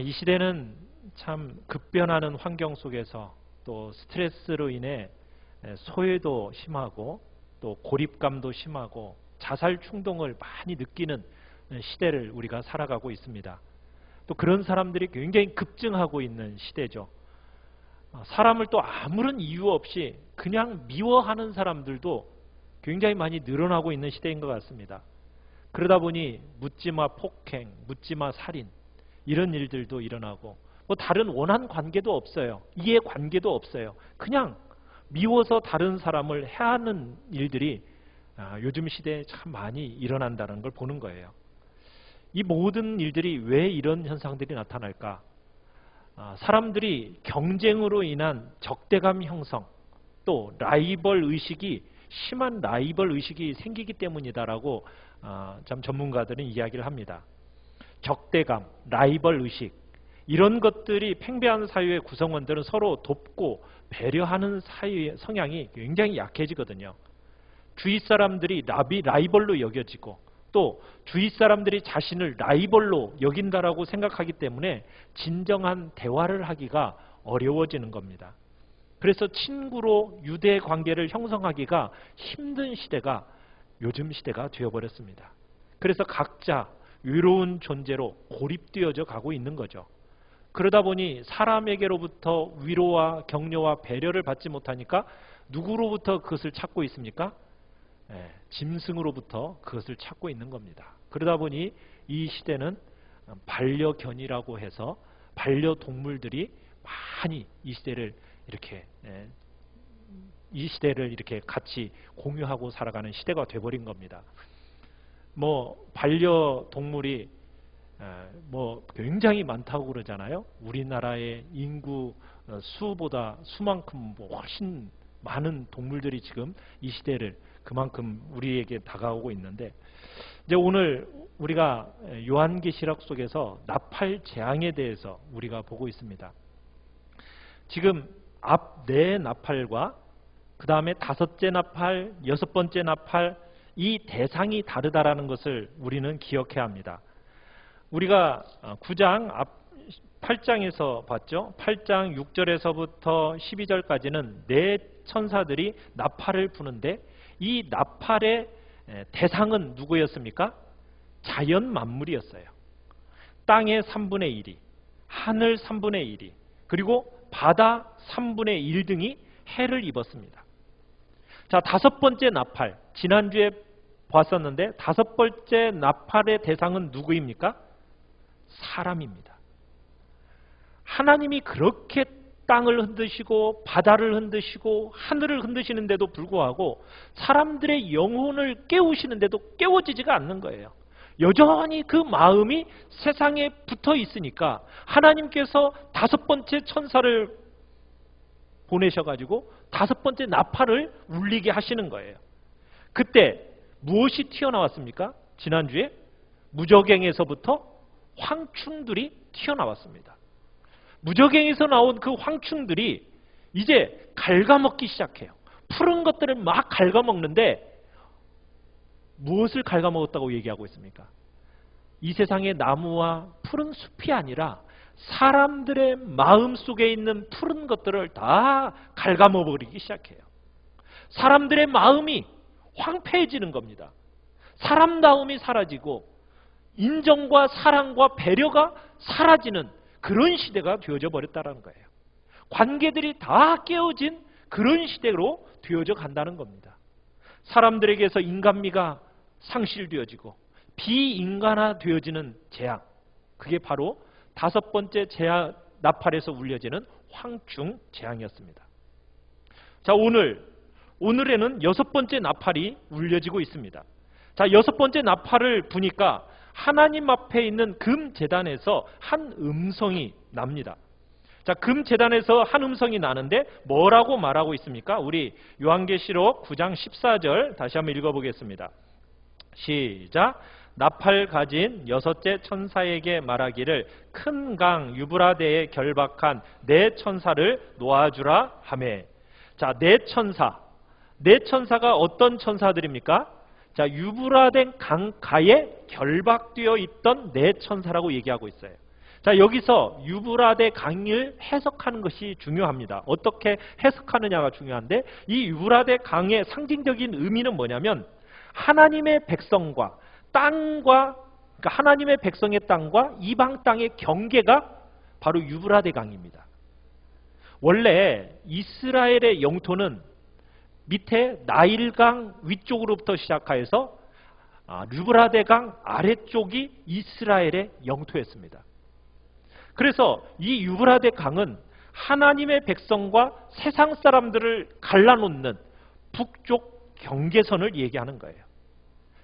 이 시대는 참 급변하는 환경 속에서 또 스트레스로 인해 소외도 심하고 또 고립감도 심하고 자살 충동을 많이 느끼는 시대를 우리가 살아가고 있습니다. 또 그런 사람들이 굉장히 급증하고 있는 시대죠. 사람을 또 아무런 이유 없이 그냥 미워하는 사람들도 굉장히 많이 늘어나고 있는 시대인 것 같습니다. 그러다 보니 묻지마 폭행, 묻지마 살인 이런 일들도 일어나고 뭐 다른 원한 관계도 없어요. 이해 관계도 없어요. 그냥 미워서 다른 사람을 해하는 일들이 요즘 시대에 참 많이 일어난다는 걸 보는 거예요. 이 모든 일들이 왜 이런 현상들이 나타날까? 사람들이 경쟁으로 인한 적대감 형성, 또 라이벌 의식이 심한 라이벌 의식이 생기기 때문이다라고 참 전문가들은 이야기를 합니다. 적대감, 라이벌 의식 이런 것들이 팽배한 사회의 구성원들은 서로 돕고 배려하는 사회 성향이 굉장히 약해지거든요. 주위 사람들이 라이벌로 여겨지고 또 주위 사람들이 자신을 라이벌로 여긴다라고 생각하기 때문에 진정한 대화를 하기가 어려워지는 겁니다. 그래서 친구로 유대 관계를 형성하기가 힘든 시대가 요즘 시대가 되어버렸습니다. 그래서 각자 외로운 존재로 고립되어져 가고 있는 거죠. 그러다 보니 사람에게로부터 위로와 격려와 배려를 받지 못하니까 누구로부터 그것을 찾고 있습니까? 짐승으로부터 그것을 찾고 있는 겁니다. 그러다 보니 이 시대는 반려견이라고 해서 반려동물들이 많이 이 시대를 이렇게 같이 공유하고 살아가는 시대가 돼버린 겁니다. 뭐 반려동물이 뭐 굉장히 많다고 그러잖아요. 우리나라의 인구 수보다 수만큼 훨씬 많은 동물들이 지금 이 시대를 그만큼 우리에게 다가오고 있는데, 이제 오늘 우리가 요한계시록 속에서 나팔 재앙에 대해서 우리가 보고 있습니다. 지금 앞 네 나팔과 그 다음에 다섯째 나팔, 여섯 번째 나팔, 이 대상이 다르다라는 것을 우리는 기억해야 합니다. 우리가 9장 앞 8장에서 봤죠. 8장 6절에서부터 12절까지는 네 천사들이 나팔을 부는데 이 나팔의 대상은 누구였습니까? 자연 만물이었어요. 땅의 3분의 1이, 하늘 3분의 1이, 그리고 바다 3분의 1 등이 해를 입었습니다. 자, 다섯 번째 나팔, 지난주에 봤었는데 다섯 번째 나팔의 대상은 누구입니까? 사람입니다. 하나님이 그렇게 땅을 흔드시고 바다를 흔드시고 하늘을 흔드시는데도 불구하고 사람들의 영혼을 깨우시는데도 깨워지지가 않는 거예요. 여전히 그 마음이 세상에 붙어 있으니까 하나님께서 다섯 번째 천사를 보내셔가지고 다섯 번째 나팔을 울리게 하시는 거예요. 그때 무엇이 튀어나왔습니까? 지난주에 무저갱에서부터 황충들이 튀어나왔습니다. 무저갱에서 나온 그 황충들이 이제 갉아먹기 시작해요. 푸른 것들을 막 갉아먹는데 무엇을 갉아먹었다고 얘기하고 있습니까? 이 세상의 나무와 푸른 숲이 아니라 사람들의 마음 속에 있는 푸른 것들을 다 갉아먹어버리기 시작해요. 사람들의 마음이 황폐해지는 겁니다. 사람다움이 사라지고 인정과 사랑과 배려가 사라지는 그런 시대가 되어져 버렸다는 거예요. 관계들이 다 깨어진 그런 시대로 되어져 간다는 겁니다. 사람들에게서 인간미가 상실되어지고 비인간화되어지는 재앙, 그게 바로 다섯 번째 나팔에서 울려지는 황충 재앙이었습니다. 자, 오늘에는 여섯 번째 나팔이 울려지고 있습니다. 자, 여섯 번째 나팔을 부니까 하나님 앞에 있는 금제단에서 한 음성이 납니다. 자, 금제단에서 한 음성이 나는데 뭐라고 말하고 있습니까? 우리 요한계시록 9장 14절 다시 한번 읽어보겠습니다. 시작. 나팔 가진 여섯째 천사에게 말하기를 큰 강 유브라데에 결박한 네 천사를 놓아주라 하매. 자, 네 천사가 어떤 천사들입니까? 자, 유브라데 강가에 결박되어 있던 네 천사라고 얘기하고 있어요. 자, 여기서 유브라데 강을 해석하는 것이 중요합니다. 어떻게 해석하느냐가 중요한데, 이 유브라데 강의 상징적인 의미는 뭐냐면 하나님의 백성과 땅과, 그러니까 하나님의 백성의 땅과 이방 땅의 경계가 바로 유브라데 강입니다. 원래 이스라엘의 영토는 밑에 나일강 위쪽으로부터 시작해서 유브라데 강 아래쪽이 이스라엘의 영토였습니다. 그래서 이 유브라데 강은 하나님의 백성과 세상 사람들을 갈라놓는 북쪽 경계선을 얘기하는 거예요.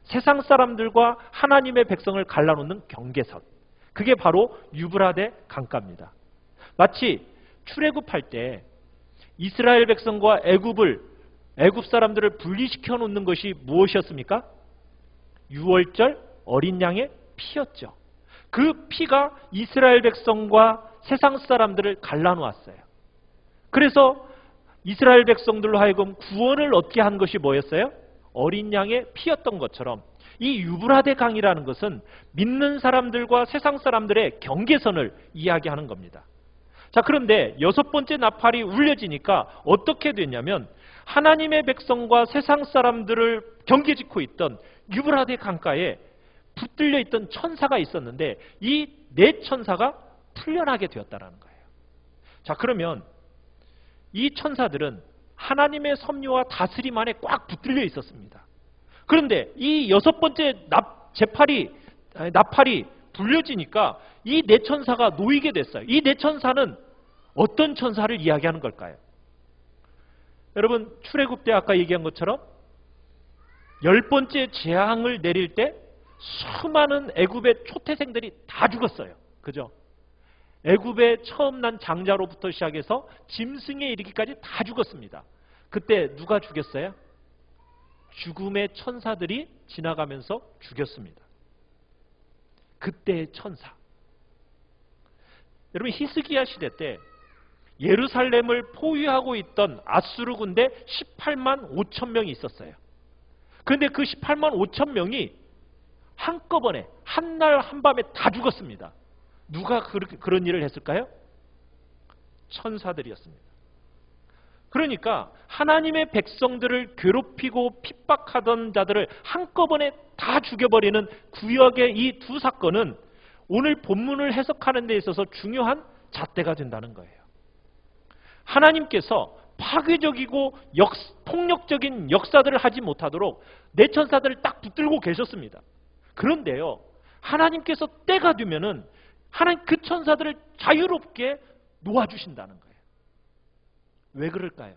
세상 사람들과 하나님의 백성을 갈라놓는 경계선. 그게 바로 유브라데 강가입니다. 마치 출애굽할 때 이스라엘 백성과 애굽 사람들을 분리시켜 놓는 것이 무엇이었습니까? 유월절 어린 양의 피였죠. 그 피가 이스라엘 백성과 세상 사람들을 갈라놓았어요. 그래서 이스라엘 백성들로 하여금 구원을 얻게 한 것이 뭐였어요? 어린 양의 피였던 것처럼 이 유브라데 강이라는 것은 믿는 사람들과 세상 사람들의 경계선을 이야기하는 겁니다. 자, 그런데 여섯 번째 나팔이 울려지니까 어떻게 됐냐면 하나님의 백성과 세상 사람들을 경계짓고 있던 유브라데 강가에 붙들려 있던 천사가 있었는데 이 네 천사가 풀려나게 되었다는 거예요. 자, 그러면 이 천사들은 하나님의 섭리와 다스림 안에 꽉 붙들려 있었습니다. 그런데 이 여섯 번째 나팔이 불려지니까 이 네 천사가 놓이게 됐어요. 이 네 천사는 어떤 천사를 이야기하는 걸까요? 여러분, 출애굽 때 아까 얘기한 것처럼 10번째 재앙을 내릴 때 수많은 애굽의 초태생들이 다 죽었어요. 그죠? 애굽에 처음 난 장자로부터 시작해서 짐승에 이르기까지 다 죽었습니다. 그때 누가 죽였어요? 죽음의 천사들이 지나가면서 죽였습니다. 그때의 천사. 여러분, 히스기야 시대 때 예루살렘을 포위하고 있던 아수르 군대 18만 5천 명이 있었어요. 그런데 그 18만 5천 명이 한꺼번에 한날 한밤에 다 죽었습니다. 누가 그런 일을 했을까요? 천사들이었습니다. 그러니까 하나님의 백성들을 괴롭히고 핍박하던 자들을 한꺼번에 다 죽여버리는 구역의 이 두 사건은 오늘 본문을 해석하는 데 있어서 중요한 잣대가 된다는 거예요. 하나님께서 파괴적이고 폭력적인 역사들을 하지 못하도록 내 천사들을 딱 붙들고 계셨습니다. 그런데요, 하나님께서 때가 되면은 하나님 그 천사들을 자유롭게 놓아주신다는 거예요. 왜 그럴까요?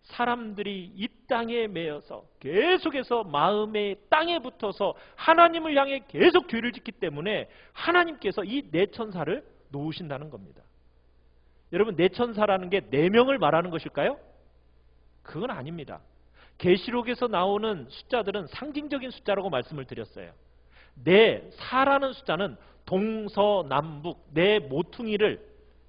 사람들이 이 땅에 매여서 계속해서 마음의 땅에 붙어서 하나님을 향해 계속 뒤를 짓기 때문에 하나님께서 이 네 천사를 놓으신다는 겁니다. 여러분, 네 천사라는 게 4명을 말하는 것일까요? 그건 아닙니다. 계시록에서 나오는 숫자들은 상징적인 숫자라고 말씀을 드렸어요. 네, 4라는 숫자는 동서남북 네 모퉁이를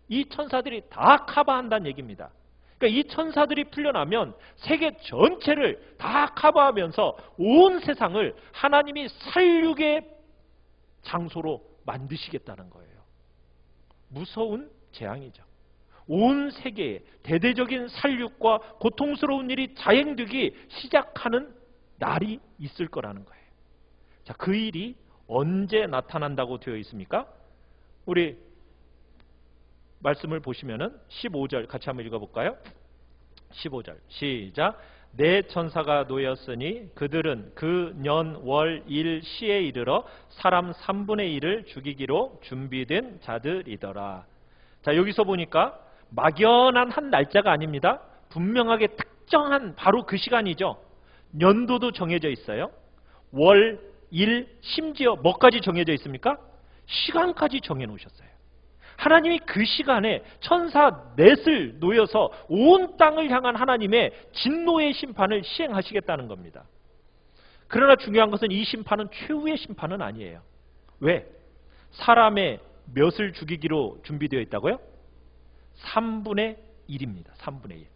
이 천사들이 다 커버한다는 얘기입니다. 그러니까 이 천사들이 풀려나면 세계 전체를 다 커버하면서 온 세상을 하나님이 살육의 장소로 만드시겠다는 거예요. 무서운 재앙이죠. 온 세계에 대대적인 살육과 고통스러운 일이 자행되기 시작하는 날이 있을 거라는 거예요. 자, 그 일이 언제 나타난다고 되어 있습니까? 우리 말씀을 보시면은 15절 같이 한번 읽어볼까요? 15절 시작. 네 천사가 놓였으니 그들은 그 년, 월, 일, 시에 이르러 사람 3분의 1을 죽이기로 준비된 자들이더라. 자, 여기서 보니까 막연한 한 날짜가 아닙니다. 분명하게 특정한 바로 그 시간이죠. 년도도 정해져 있어요. 월, 일, 심지어 뭐까지 정해져 있습니까? 시간까지 정해 놓으셨어요. 하나님이 그 시간에 천사 넷을 놓여서 온 땅을 향한 하나님의 진노의 심판을 시행하시겠다는 겁니다. 그러나 중요한 것은 이 심판은 최후의 심판은 아니에요. 왜? 사람의 몇을 죽이기로 준비되어 있다고요? 3분의 1입니다. 3분의 1.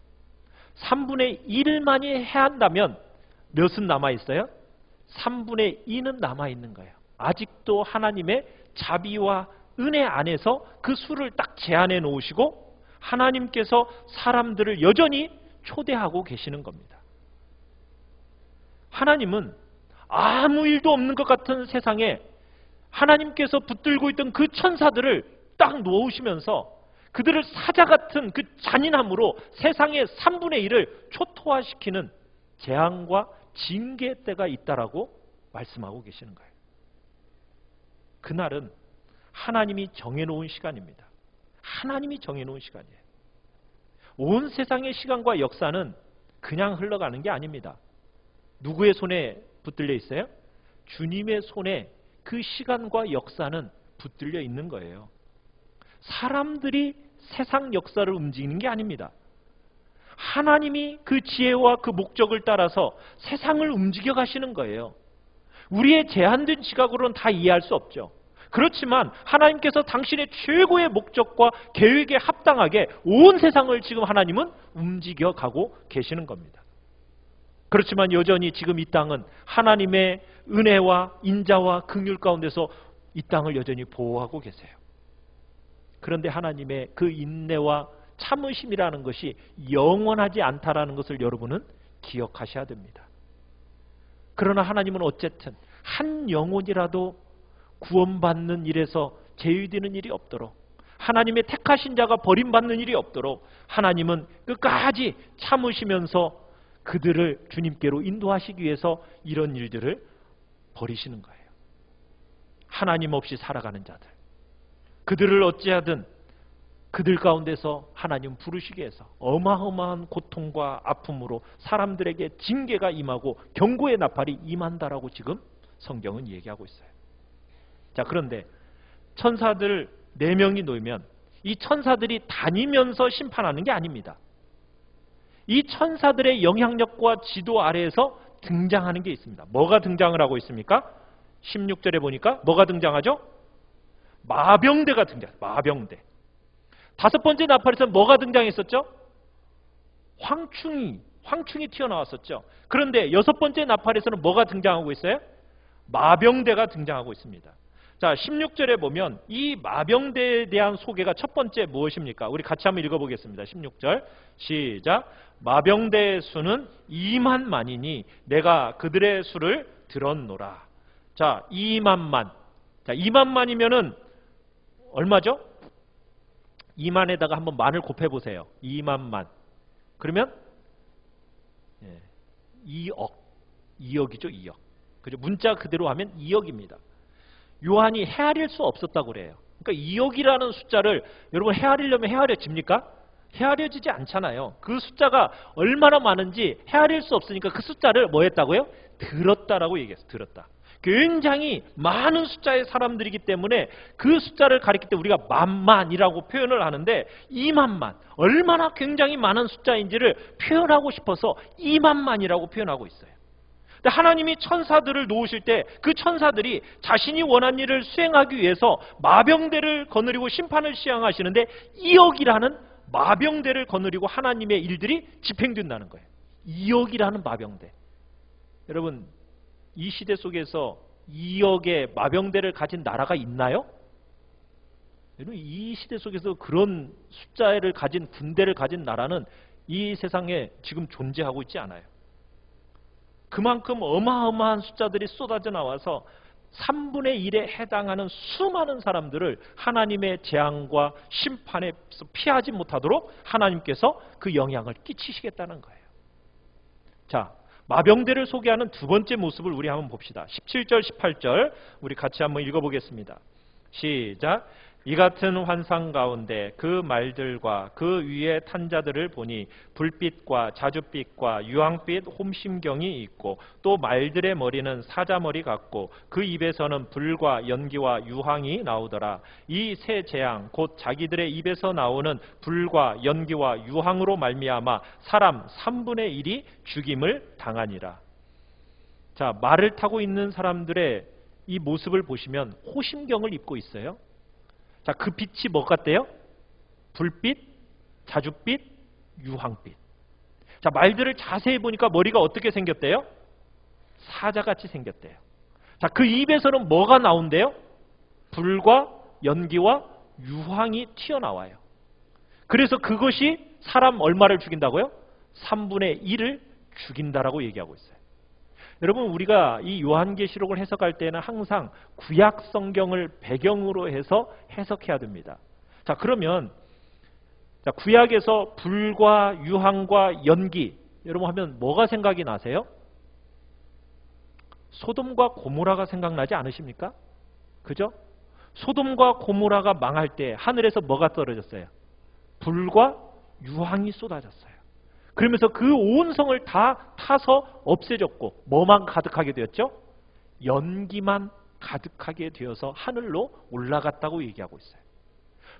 3분의 1만이 해야 한다면 몇은 남아있어요? 3분의 2는 남아있는 거예요. 아직도 하나님의 자비와 은혜 안에서 그 수를 딱 제한해 놓으시고 하나님께서 사람들을 여전히 초대하고 계시는 겁니다. 하나님은 아무 일도 없는 것 같은 세상에 하나님께서 붙들고 있던 그 천사들을 딱 놓으시면서 그들을 사자 같은 그 잔인함으로 세상의 3분의 1을 초토화시키는 재앙과 징계 때가 있다라고 말씀하고 계시는 거예요. 그날은 하나님이 정해놓은 시간입니다. 하나님이 정해놓은 시간이에요. 온 세상의 시간과 역사는 그냥 흘러가는 게 아닙니다. 누구의 손에 붙들려 있어요? 주님의 손에 그 시간과 역사는 붙들려 있는 거예요. 사람들이 세상 역사를 움직이는 게 아닙니다. 하나님이 그 지혜와 그 목적을 따라서 세상을 움직여 가시는 거예요. 우리의 제한된 시각으로는 다 이해할 수 없죠. 그렇지만 하나님께서 당신의 최고의 목적과 계획에 합당하게 온 세상을 지금 하나님은 움직여 가고 계시는 겁니다. 그렇지만 여전히 지금 이 땅은 하나님의 은혜와 인자와 긍휼 가운데서 이 땅을 여전히 보호하고 계세요. 그런데 하나님의 그 인내와 참으심이라는 것이 영원하지 않다라는 것을 여러분은 기억하셔야 됩니다. 그러나 하나님은 어쨌든 한 영혼이라도 구원받는 일에서 제외되는 일이 없도록, 하나님의 택하신 자가 버림받는 일이 없도록 하나님은 끝까지 참으시면서 그들을 주님께로 인도하시기 위해서 이런 일들을 벌이시는 거예요. 하나님 없이 살아가는 자들, 그들을 어찌하든 그들 가운데서 하나님 부르시기 위해서 어마어마한 고통과 아픔으로 사람들에게 징계가 임하고 경고의 나팔이 임한다라고 지금 성경은 얘기하고 있어요. 자, 그런데 천사들 4명이 놓이면 이 천사들이 다니면서 심판하는 게 아닙니다. 이 천사들의 영향력과 지도 아래에서 등장하는 게 있습니다. 뭐가 등장을 하고 있습니까? 16절에 보니까 뭐가 등장하죠? 마병대가 등장해요. 마병대. 5번째 나팔에서 뭐가 등장했었죠? 황충이 튀어나왔었죠. 그런데 6번째 나팔에서는 뭐가 등장하고 있어요? 마병대가 등장하고 있습니다. 자, 16절에 보면 이 마병대에 대한 소개가 첫 번째 무엇입니까? 우리 같이 한번 읽어보겠습니다. 16절 시작. 마병대의 수는 2만만이니 내가 그들의 수를 들었노라. 자, 2만만. 자, 2만만이면은 얼마죠? 2만에다가 한번 만을 곱해보세요. 2만만. 그러면 2억. 2억이죠, 2억. 그죠? 문자 그대로 하면 2억입니다. 요한이 헤아릴 수 없었다고 그래요. 그러니까 2억이라는 숫자를 여러분 헤아리려면 헤아려집니까? 헤아려지지 않잖아요. 그 숫자가 얼마나 많은지 헤아릴 수 없으니까 그 숫자를 뭐 했다고요? 들었다라고 얘기했어요. 들었다. 굉장히 많은 숫자의 사람들이기 때문에 그 숫자를 가리킬 때 우리가 만만이라고 표현을 하는데 2만만, 얼마나 굉장히 많은 숫자인지를 표현하고 싶어서 2만만이라고 표현하고 있어요. 근데 하나님이 천사들을 놓으실 때 그 천사들이 자신이 원한 일을 수행하기 위해서 마병대를 거느리고 심판을 시행하시는데 2억이라는 마병대를 거느리고 하나님의 일들이 집행된다는 거예요. 2억이라는 마병대. 여러분, 이 시대 속에서 2억의 마병대를 가진 나라가 있나요? 여러분, 이 시대 속에서 그런 숫자를 가진 군대를 가진 나라는 이 세상에 지금 존재하고 있지 않아요. 그만큼 어마어마한 숫자들이 쏟아져 나와서 3분의 1에 해당하는 수많은 사람들을 하나님의 재앙과 심판에서 피하지 못하도록 하나님께서 그 영향을 끼치시겠다는 거예요. 자, 마병대를 소개하는 두 번째 모습을 우리 한번 봅시다. 17절, 18절 우리 같이 한번 읽어보겠습니다. 시작. 이 같은 환상 가운데 그 말들과 그 위에 탄 자들을 보니 불빛과 자줏빛과 유황빛 홈심경이 있고 또 말들의 머리는 사자머리 같고 그 입에서는 불과 연기와 유황이 나오더라. 이 세 재앙 곧 자기들의 입에서 나오는 불과 연기와 유황으로 말미암아 사람 3분의 1이 죽임을 당하니라. 자, 말을 타고 있는 사람들의 이 모습을 보시면 호심경을 입고 있어요. 자, 그 빛이 뭐 같대요? 불빛, 자줏빛, 유황빛. 자, 말들을 자세히 보니까 머리가 어떻게 생겼대요? 사자같이 생겼대요. 자, 그 입에서는 뭐가 나온대요? 불과 연기와 유황이 튀어나와요. 그래서 그것이 사람 얼마를 죽인다고요? 3분의 1을 죽인다라고 얘기하고 있어요. 여러분, 우리가 이 요한계시록을 해석할 때는 항상 구약 성경을 배경으로 해서 해석해야 됩니다. 자, 그러면 구약에서 불과 유황과 연기, 여러분 하면 뭐가 생각이 나세요? 소돔과 고모라가 생각나지 않으십니까? 그죠? 소돔과 고모라가 망할 때 하늘에서 뭐가 떨어졌어요? 불과 유황이 쏟아졌어요. 그러면서 그 온 성을 다 타서 없애졌고 뭐만 가득하게 되었죠? 연기만 가득하게 되어서 하늘로 올라갔다고 얘기하고 있어요.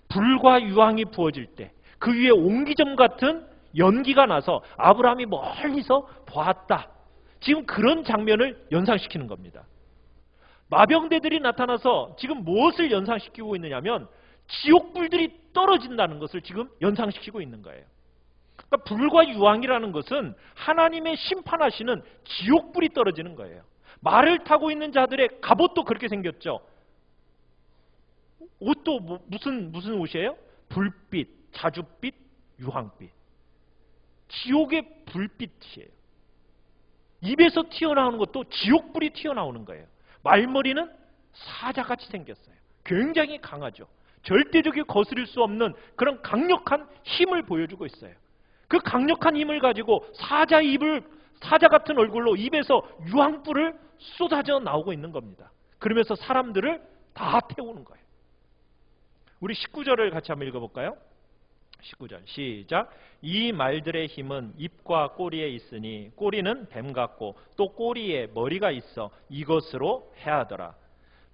불과 유황이 부어질 때 그 위에 옹기점 같은 연기가 나서 아브라함이 멀리서 보았다. 지금 그런 장면을 연상시키는 겁니다. 마병대들이 나타나서 지금 무엇을 연상시키고 있느냐면 지옥불들이 떨어진다는 것을 지금 연상시키고 있는 거예요. 그러니까 불과 유황이라는 것은 하나님의 심판하시는 지옥불이 떨어지는 거예요. 말을 타고 있는 자들의 갑옷도 그렇게 생겼죠. 옷도 무슨 옷이에요? 불빛, 자줏빛, 유황빛. 지옥의 불빛이에요. 입에서 튀어나오는 것도 지옥불이 튀어나오는 거예요. 말머리는 사자같이 생겼어요. 굉장히 강하죠. 절대적이 거스릴 수 없는 그런 강력한 힘을 보여주고 있어요. 그 강력한 힘을 가지고 사자 같은 얼굴로 입에서 유황불을 쏟아져 나오고 있는 겁니다. 그러면서 사람들을 다 태우는 거예요. 우리 19절을 같이 한번 읽어볼까요? 19절 시작. 이 말들의 힘은 입과 꼬리에 있으니 꼬리는 뱀 같고 또 꼬리에 머리가 있어 이것으로 해하더라.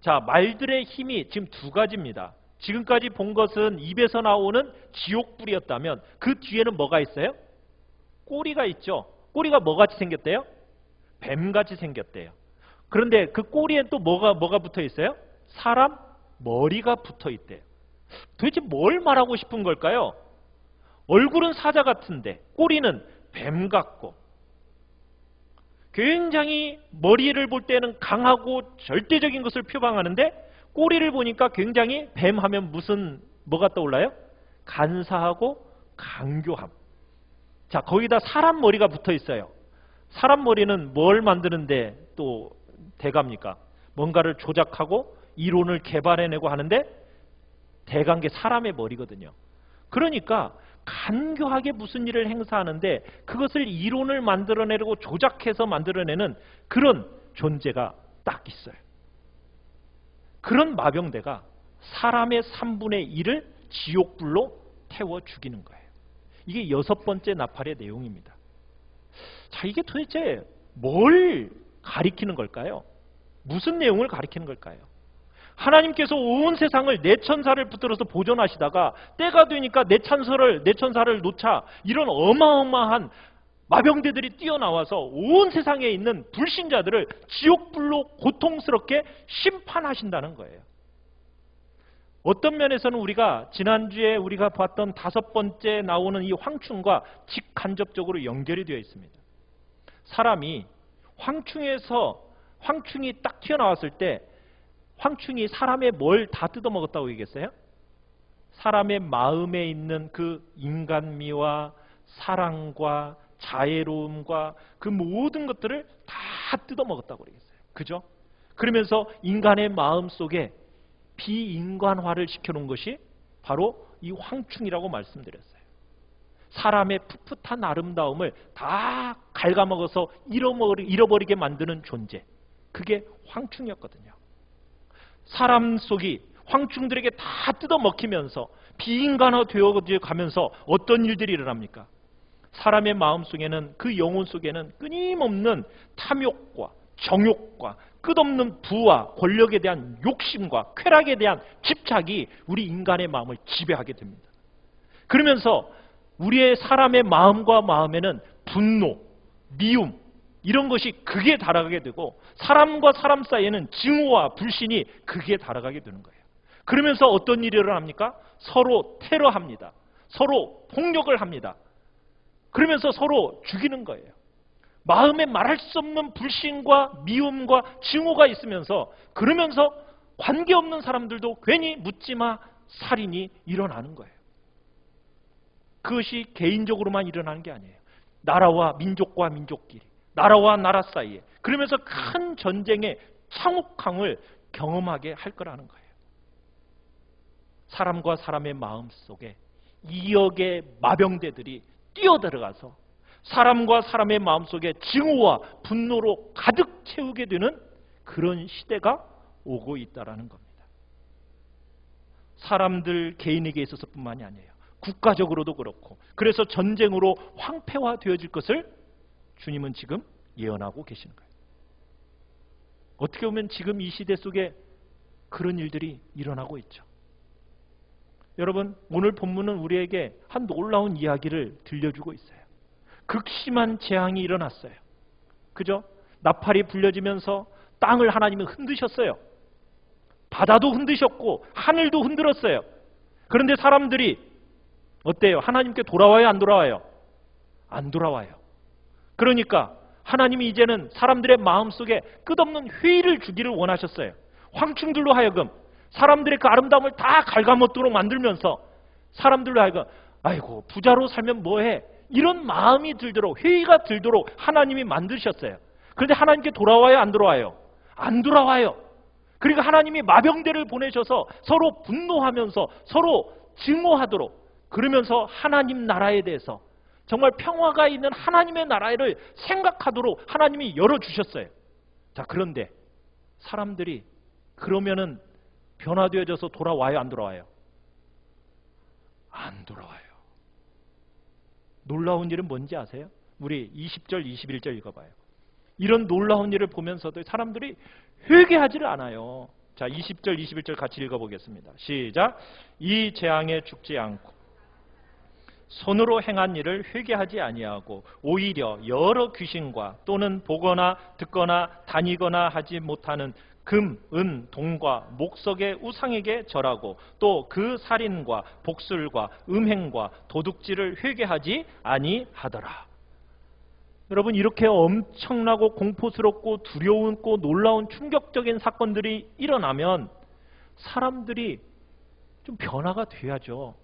자, 말들의 힘이 지금 두 가지입니다. 지금까지 본 것은 입에서 나오는 지옥불이었다면 그 뒤에는 뭐가 있어요? 꼬리가 있죠. 꼬리가 뭐같이 생겼대요? 뱀같이 생겼대요. 그런데 그 꼬리엔 또 뭐가 붙어 있어요? 사람 머리가 붙어 있대요. 도대체 뭘 말하고 싶은 걸까요? 얼굴은 사자 같은데 꼬리는 뱀 같고 굉장히 머리를 볼 때는 강하고 절대적인 것을 표방하는데 꼬리를 보니까 굉장히 뱀하면 뭐가 떠올라요? 간사하고 강교함. 자, 거기다 사람 머리가 붙어 있어요. 사람 머리는 뭘 만드는데 또 대가입니까? 뭔가를 조작하고 이론을 개발해내고 하는데 대가인 게 사람의 머리거든요. 그러니까 간교하게 무슨 일을 행사하는데 그것을 이론을 만들어내고 조작해서 만들어내는 그런 존재가 딱 있어요. 그런 마병대가 사람의 3분의 1을 지옥불로 태워 죽이는 거예요. 이게 6번째 나팔의 내용입니다. 자, 이게 도대체 뭘 가리키는 걸까요? 무슨 내용을 가리키는 걸까요? 하나님께서 온 세상을 내 천사를 붙들어서 보존하시다가 때가 되니까 내 천사를 놓자 이런 어마어마한 마병대들이 뛰어나와서 온 세상에 있는 불신자들을 지옥불로 고통스럽게 심판하신다는 거예요. 어떤 면에서는 우리가 지난주에 우리가 봤던 5번째 나오는 이 황충과 직간접적으로 연결이 되어 있습니다. 사람이 황충이 딱 튀어나왔을 때 황충이 사람의 뭘 다 뜯어먹었다고 얘기했어요? 사람의 마음에 있는 그 인간미와 사랑과 자애로움과 그 모든 것들을 다 뜯어먹었다고 얘기했어요. 그죠? 그러면서 인간의 마음 속에 비인간화를 시켜놓은 것이 바로 이 황충이라고 말씀드렸어요. 사람의 풋풋한 아름다움을 다 갉아먹어서 잃어버리게 만드는 존재. 그게 황충이었거든요. 사람 속이 황충들에게 다 뜯어먹히면서 비인간화 되어져 가면서 어떤 일들이 일어납니까? 사람의 마음 속에는, 그 영혼 속에는 끊임없는 탐욕과 정욕과 끝없는 부와 권력에 대한 욕심과 쾌락에 대한 집착이 우리 인간의 마음을 지배하게 됩니다. 그러면서 우리의 사람의 마음과 마음에는 분노, 미움 이런 것이 극에 달하게 되고 사람과 사람 사이에는 증오와 불신이 극에 달하게 되는 거예요. 그러면서 어떤 일이 일어납니까? 서로 테러합니다. 서로 폭력을 합니다. 그러면서 서로 죽이는 거예요. 마음에 말할 수 없는 불신과 미움과 증오가 있으면서 그러면서 관계없는 사람들도 괜히 묻지마 살인이 일어나는 거예요. 그것이 개인적으로만 일어나는 게 아니에요. 나라와 민족과 민족끼리, 나라와 나라 사이에, 그러면서 큰 전쟁의 참혹함을 경험하게 할 거라는 거예요. 사람과 사람의 마음 속에 2억의 마병대들이 뛰어들어가서 사람과 사람의 마음 속에 증오와 분노로 가득 채우게 되는 그런 시대가 오고 있다는 겁니다. 사람들 개인에게 있어서뿐만이 아니에요. 국가적으로도 그렇고, 그래서 전쟁으로 황폐화되어질 것을 주님은 지금 예언하고 계시는 거예요. 어떻게 보면 지금 이 시대 속에 그런 일들이 일어나고 있죠. 여러분, 오늘 본문은 우리에게 한 놀라운 이야기를 들려주고 있어요. 극심한 재앙이 일어났어요. 그죠? 나팔이 불려지면서 땅을 하나님이 흔드셨어요. 바다도 흔드셨고 하늘도 흔들었어요. 그런데 사람들이 어때요? 하나님께 돌아와요? 안 돌아와요? 안 돌아와요. 그러니까 하나님이 이제는 사람들의 마음속에 끝없는 회의를 주기를 원하셨어요. 황충들로 하여금 사람들의 그 아름다움을 다 갉아먹도록 만들면서 사람들로 하여금 아이고 부자로 살면 뭐해? 이런 마음이 들도록, 회의가 들도록 하나님이 만드셨어요. 그런데 하나님께 돌아와요? 안 돌아와요? 안 돌아와요. 그러니까 하나님이 마병대를 보내셔서 서로 분노하면서 서로 증오하도록, 그러면서 하나님 나라에 대해서 정말 평화가 있는 하나님의 나라를 생각하도록 하나님이 열어주셨어요. 자, 그런데 사람들이 그러면은 변화되어져서 돌아와요? 안 돌아와요? 안 돌아와요. 놀라운 일은 뭔지 아세요? 우리 20절, 21절 읽어봐요. 이런 놀라운 일을 보면서도 사람들이 회개하지를 않아요. 자, 20절, 21절 같이 읽어보겠습니다. 시작. 이 재앙에 죽지 않고 손으로 행한 일을 회개하지 아니하고 오히려 여러 귀신과 또는 보거나 듣거나 다니거나 하지 못하는 금, 은, 동과 목석의 우상에게 절하고 또 그 살인과 복술과 음행과 도둑질을 회개하지 아니하더라. 여러분, 이렇게 엄청나고 공포스럽고 두려웠고 놀라운 충격적인 사건들이 일어나면 사람들이 좀 변화가 돼야죠.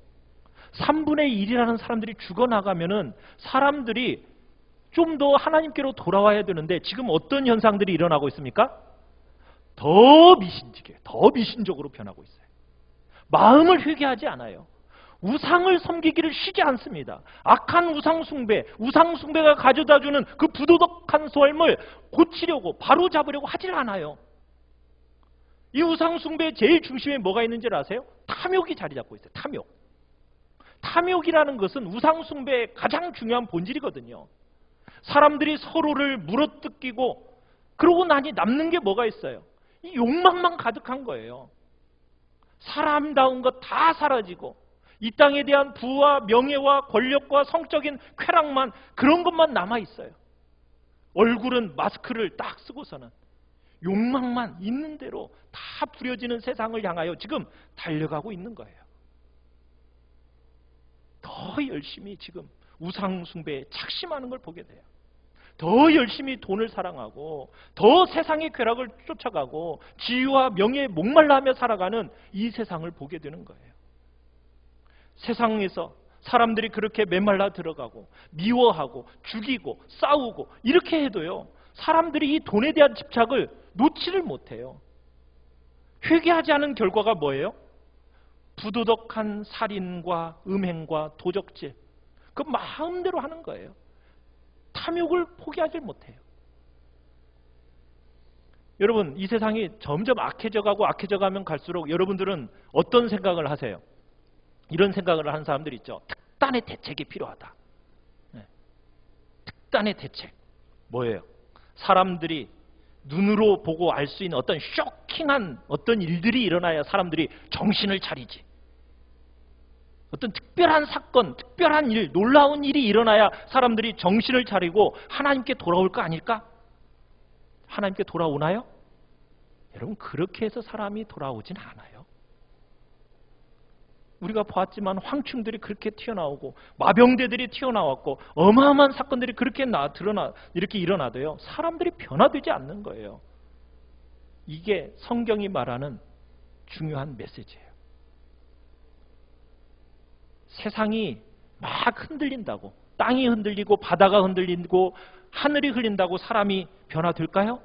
3분의 1이라는 사람들이 죽어나가면은 사람들이 좀 더 하나님께로 돌아와야 되는데 지금 어떤 현상들이 일어나고 있습니까? 더 미신지게, 더 미신적으로 변하고 있어요. 마음을 회개하지 않아요. 우상을 섬기기를 쉬지 않습니다. 악한 우상 숭배가 가져다주는 그 부도덕한 삶을 고치려고, 바로잡으려고 하질 않아요. 이 우상 숭배의 제일 중심에 뭐가 있는지 아세요? 탐욕이 자리 잡고 있어요. 탐욕이라는 것은 우상 숭배의 가장 중요한 본질이거든요. 사람들이 서로를 물어뜯기고 그러고 나니 남는 게 뭐가 있어요? 이 욕망만 가득한 거예요. 사람다운 것 다 사라지고 이 땅에 대한 부와 명예와 권력과 성적인 쾌락만, 그런 것만 남아있어요. 얼굴은 마스크를 딱 쓰고서는 욕망만 있는 대로 다 부려지는 세상을 향하여 지금 달려가고 있는 거예요. 더 열심히 지금 우상 숭배에 착심하는 걸 보게 돼요. 더 열심히 돈을 사랑하고 더 세상의 쾌락을 쫓아가고 지위와 명예에 목말라하며 살아가는 이 세상을 보게 되는 거예요. 세상에서 사람들이 그렇게 메말라 들어가고 미워하고 죽이고 싸우고 이렇게 해도요, 사람들이 이 돈에 대한 집착을 놓지를 못해요. 회개하지 않은 결과가 뭐예요? 부도덕한 살인과 음행과 도적질, 그 마음대로 하는 거예요. 탐욕을 포기하지 못해요. 여러분, 이 세상이 점점 악해져 가면 갈수록 여러분들은 어떤 생각을 하세요? 이런 생각을 하는 사람들이 있죠. 특단의 대책이 필요하다. 네. 특단의 대책. 뭐예요? 사람들이 눈으로 보고 알 수 있는 어떤 쇼킹한 어떤 일들이 일어나야 사람들이 정신을 차리지. 어떤 특별한 사건, 특별한 일, 놀라운 일이 일어나야 사람들이 정신을 차리고 하나님께 돌아올 거 아닐까? 하나님께 돌아오나요? 여러분, 그렇게 해서 사람이 돌아오진 않아요. 우리가 보았지만 황충들이 그렇게 튀어나오고 마병대들이 튀어나왔고 어마어마한 사건들이 그렇게 이렇게 일어나도요, 사람들이 변화되지 않는 거예요. 이게 성경이 말하는 중요한 메시지예요. 세상이 막 흔들린다고, 땅이 흔들리고 바다가 흔들리고 하늘이 흘린다고 사람이 변화될까요?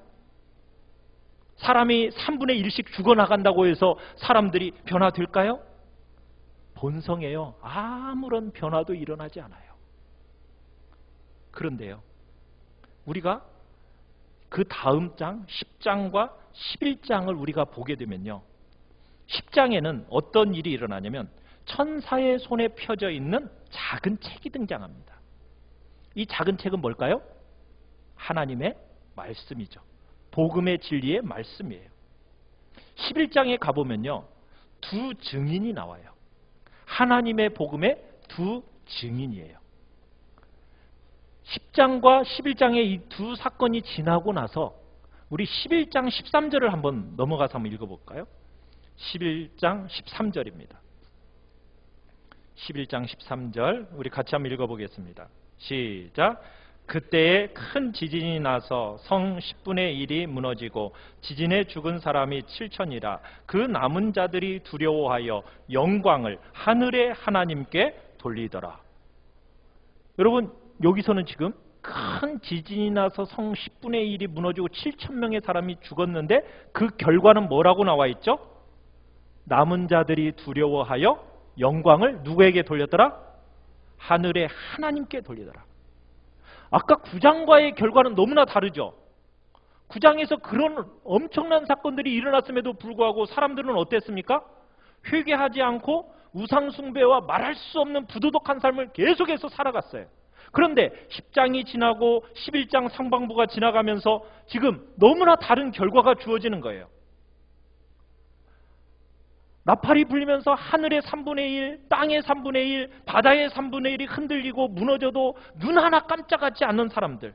사람이 3분의 1씩 죽어나간다고 해서 사람들이 변화될까요? 본성에요. 아무런 변화도 일어나지 않아요. 그런데요, 우리가 그 다음 장 10장과 11장을 우리가 보게 되면요, 10장에는 어떤 일이 일어나냐면 천사의 손에 펴져 있는 작은 책이 등장합니다. 이 작은 책은 뭘까요? 하나님의 말씀이죠. 복음의 진리의 말씀이에요. 11장에 가보면요, 두 증인이 나와요. 하나님의 복음의 두 증인이에요. 10장과 11장의 이 두 사건이 지나고 나서 우리 11장 13절을 한번 넘어가서 한번 읽어볼까요? 11장 13절입니다. 11장 13절 우리 같이 한번 읽어보겠습니다. 시작. 그때에 큰 지진이 나서 성 10분의 1이 무너지고 지진에 죽은 사람이 7천이라. 그 남은 자들이 두려워하여 영광을 하늘의 하나님께 돌리더라. 여러분, 여기서는 지금 큰 지진이 나서 성 10분의 1이 무너지고 7천 명의 사람이 죽었는데 그 결과는 뭐라고 나와 있죠? 남은 자들이 두려워하여 영광을 누구에게 돌렸더라? 하늘의 하나님께 돌리더라. 아까 9장과의 결과는 너무나 다르죠. 9장에서 그런 엄청난 사건들이 일어났음에도 불구하고 사람들은 어땠습니까? 회개하지 않고 우상 숭배와 말할 수 없는 부도덕한 삶을 계속해서 살아갔어요. 그런데 10장이 지나고 11장 상반부가 지나가면서 지금 너무나 다른 결과가 주어지는 거예요. 나팔이 불리면서 하늘의 3분의 1, 땅의 3분의 1, 바다의 3분의 1이 흔들리고 무너져도 눈 하나 깜짝하지 않는 사람들,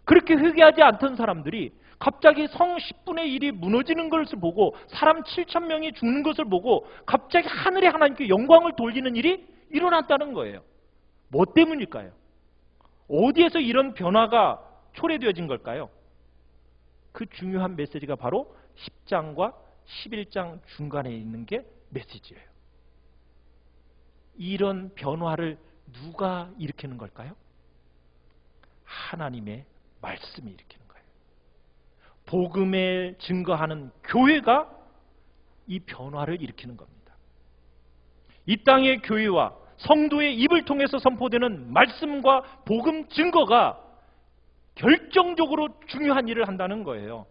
그렇게 회개하지 않던 사람들이 갑자기 성 10분의 1이 무너지는 것을 보고 사람 7천 명이 죽는 것을 보고 갑자기 하늘의 하나님께 영광을 돌리는 일이 일어났다는 거예요. 뭐 때문일까요? 어디에서 이런 변화가 초래되어진 걸까요? 그 중요한 메시지가 바로 10장과 11장 중간에 있는 게 메시지예요. 이런 변화를 누가 일으키는 걸까요? 하나님의 말씀이 일으키는 거예요. 복음에 증거하는 교회가 이 변화를 일으키는 겁니다. 이 땅의 교회와 성도의 입을 통해서 선포되는 말씀과 복음 증거가 결정적으로 중요한 일을 한다는 거예요.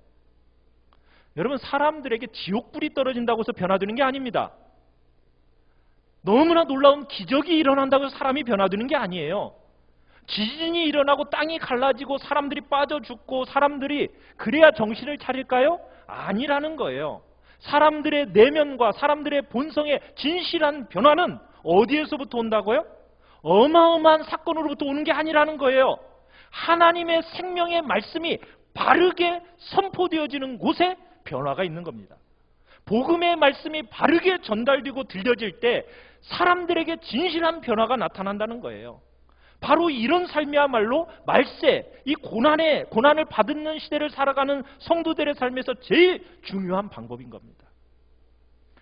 여러분, 사람들에게 지옥불이 떨어진다고 해서 변화되는 게 아닙니다. 너무나 놀라운 기적이 일어난다고 해서 사람이 변화되는 게 아니에요. 지진이 일어나고 땅이 갈라지고 사람들이 빠져 죽고 사람들이 그래야 정신을 차릴까요? 아니라는 거예요. 사람들의 내면과 사람들의 본성의 진실한 변화는 어디에서부터 온다고요? 어마어마한 사건으로부터 오는 게 아니라는 거예요. 하나님의 생명의 말씀이 바르게 선포되어지는 곳에 변화가 있는 겁니다. 복음의 말씀이 바르게 전달되고 들려질 때 사람들에게 진실한 변화가 나타난다는 거예요. 바로 이런 삶이야말로 말세, 이 고난을 받는 시대를 살아가는 성도들의 삶에서 제일 중요한 방법인 겁니다.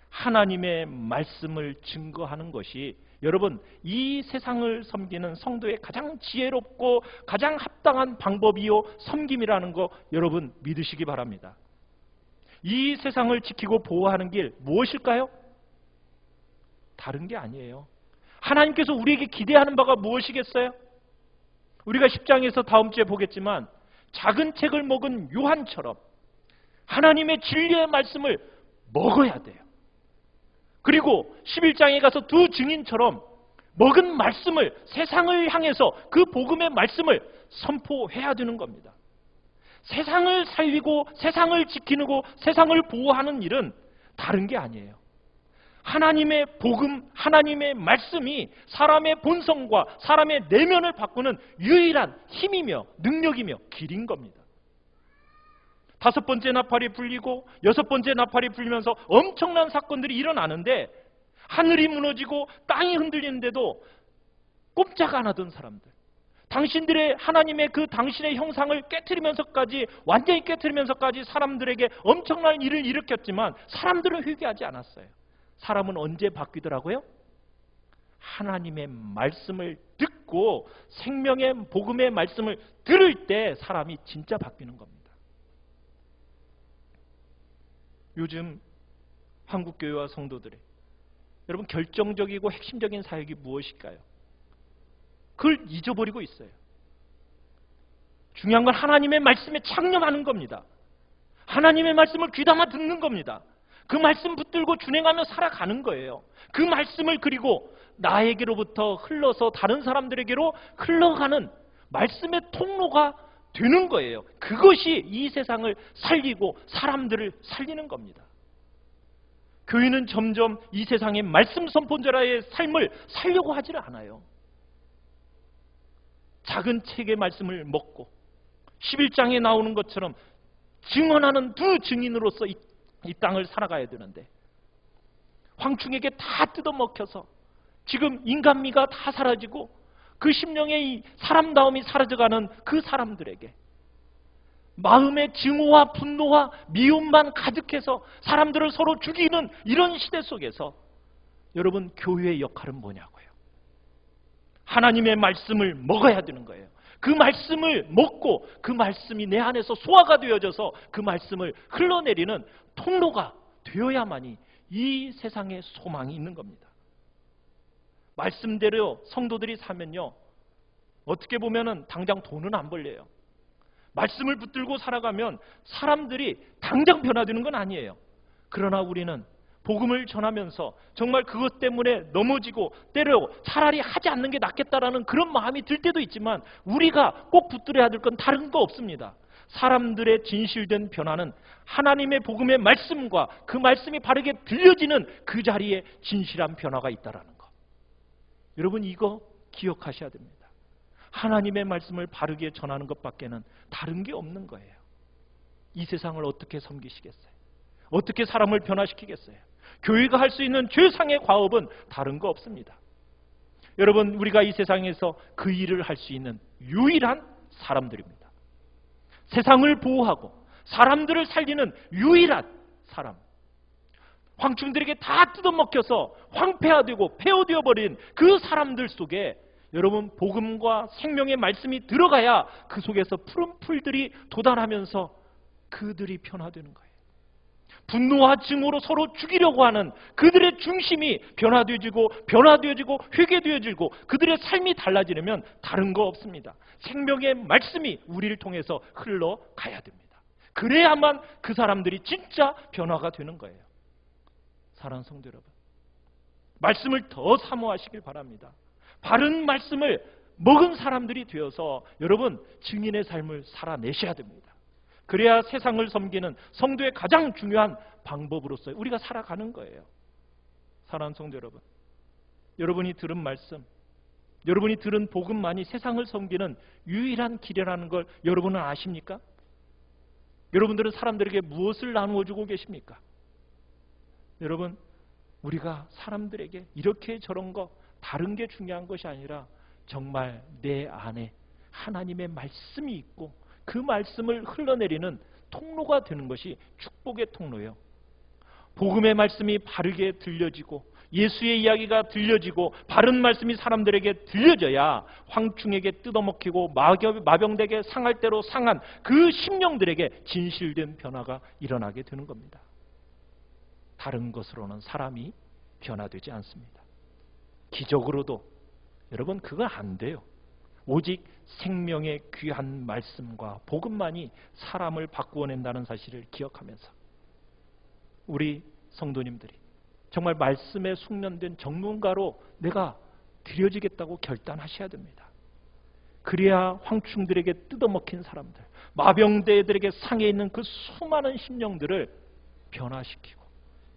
하나님의 말씀을 증거하는 것이 여러분, 이 세상을 섬기는 성도의 가장 지혜롭고 가장 합당한 방법이요 섬김이라는 거 여러분 믿으시기 바랍니다. 이 세상을 지키고 보호하는 길 무엇일까요? 다른 게 아니에요. 하나님께서 우리에게 기대하는 바가 무엇이겠어요? 우리가 10장에서 다음 주에 보겠지만 작은 책을 먹은 요한처럼 하나님의 진리의 말씀을 먹어야 돼요. 그리고 11장에 가서 두 증인처럼 먹은 말씀을 세상을 향해서 그 복음의 말씀을 선포해야 되는 겁니다. 세상을 살리고 세상을 지키고 세상을 보호하는 일은 다른 게 아니에요. 하나님의 복음, 하나님의 말씀이 사람의 본성과 사람의 내면을 바꾸는 유일한 힘이며 능력이며 길인 겁니다. 5번째 나팔이 불리고 6번째 나팔이 불리면서 엄청난 사건들이 일어나는데 하늘이 무너지고 땅이 흔들리는데도 꼼짝 안 하던 사람들, 당신들의 하나님의 그 당신의 형상을 깨트리면서까지, 완전히 깨트리면서까지 사람들에게 엄청난 일을 일으켰지만 사람들은 회개하지 않았어요. 사람은 언제 바뀌더라고요? 하나님의 말씀을 듣고 생명의 복음의 말씀을 들을 때 사람이 진짜 바뀌는 겁니다. 요즘 한국교회와 성도들의 여러분 결정적이고 핵심적인 사역이 무엇일까요? 그걸 잊어버리고 있어요. 중요한 건 하나님의 말씀에 창념하는 겁니다. 하나님의 말씀을 귀담아 듣는 겁니다. 그 말씀 붙들고 준행하며 살아가는 거예요. 그 말씀을 그리고 나에게로부터 흘러서 다른 사람들에게로 흘러가는 말씀의 통로가 되는 거예요. 그것이 이 세상을 살리고 사람들을 살리는 겁니다. 교회는 점점 이 세상의 말씀 선포자라의 삶을 살려고 하지를 않아요. 작은 책의 말씀을 먹고 11장에 나오는 것처럼 증언하는 두 증인으로서 이 땅을 살아가야 되는데 황충에게 다 뜯어먹혀서 지금 인간미가 다 사라지고 그 심령의 이 사람다움이 사라져가는 그 사람들에게 마음의 증오와 분노와 미움만 가득해서 사람들을 서로 죽이는 이런 시대 속에서 여러분 교회의 역할은 뭐냐고요? 하나님의 말씀을 먹어야 되는 거예요. 그 말씀을 먹고 그 말씀이 내 안에서 소화가 되어져서 그 말씀을 흘러내리는 통로가 되어야만이 이 세상에 소망이 있는 겁니다. 말씀대로 성도들이 사면요, 어떻게 보면은 당장 돈은 안 벌려요. 말씀을 붙들고 살아가면 사람들이 당장 변화되는 건 아니에요. 그러나 우리는 복음을 전하면서 정말 그것 때문에 넘어지고 때려 차라리 하지 않는 게 낫겠다라는 그런 마음이 들 때도 있지만 우리가 꼭 붙들어야 될 건 다른 거 없습니다. 사람들의 진실된 변화는 하나님의 복음의 말씀과 그 말씀이 바르게 들려지는 그 자리에 진실한 변화가 있다라는 거. 여러분 이거 기억하셔야 됩니다. 하나님의 말씀을 바르게 전하는 것밖에는 다른 게 없는 거예요. 이 세상을 어떻게 섬기시겠어요? 어떻게 사람을 변화시키겠어요? 교회가 할 수 있는 최상의 과업은 다른 거 없습니다. 여러분 우리가 이 세상에서 그 일을 할 수 있는 유일한 사람들입니다. 세상을 보호하고 사람들을 살리는 유일한 사람. 황충들에게 다 뜯어먹혀서 황폐화되고 폐허되어 버린 그 사람들 속에 여러분 복음과 생명의 말씀이 들어가야 그 속에서 푸른 풀들이 돋아나면서 그들이 변화되는 거예요. 분노와 증오로 서로 죽이려고 하는 그들의 중심이 변화되어지고 회개되어지고 그들의 삶이 달라지려면 다른 거 없습니다. 생명의 말씀이 우리를 통해서 흘러가야 됩니다. 그래야만 그 사람들이 진짜 변화가 되는 거예요. 사랑하는 성도 여러분, 말씀을 더 사모하시길 바랍니다. 바른 말씀을 먹은 사람들이 되어서 여러분 증인의 삶을 살아내셔야 됩니다. 그래야 세상을 섬기는 성도의 가장 중요한 방법으로서 우리가 살아가는 거예요. 사랑하는 성도 여러분, 여러분이 들은 말씀, 여러분이 들은 복음만이 세상을 섬기는 유일한 길이라는 걸 여러분은 아십니까? 여러분들은 사람들에게 무엇을 나누어 주고 계십니까? 여러분, 우리가 사람들에게 이렇게 저런 거 다른 게 중요한 것이 아니라 정말 내 안에 하나님의 말씀이 있고 그 말씀을 흘러내리는 통로가 되는 것이 축복의 통로예요. 복음의 말씀이 바르게 들려지고 예수의 이야기가 들려지고 바른 말씀이 사람들에게 들려져야 황충에게 뜯어먹히고 마병되게 상할 대로 상한 그 심령들에게 진실된 변화가 일어나게 되는 겁니다. 다른 것으로는 사람이 변화되지 않습니다. 기적으로도 여러분 그건 안 돼요. 오직 생명의 귀한 말씀과 복음만이 사람을 바꾸어낸다는 사실을 기억하면서 우리 성도님들이 정말 말씀에 숙련된 전문가로 내가 드려지겠다고 결단하셔야 됩니다. 그래야 황충들에게 뜯어먹힌 사람들, 마병대들에게 상해 있는 그 수많은 심령들을 변화시키고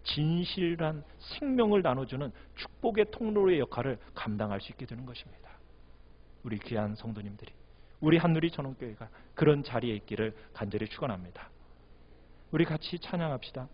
진실한 생명을 나눠주는 축복의 통로의 역할을 감당할 수 있게 되는 것입니다. 우리 귀한 성도님들이, 우리 한누리 전원교회가 그런 자리에 있기를 간절히 축원합니다. 우리 같이 찬양합시다.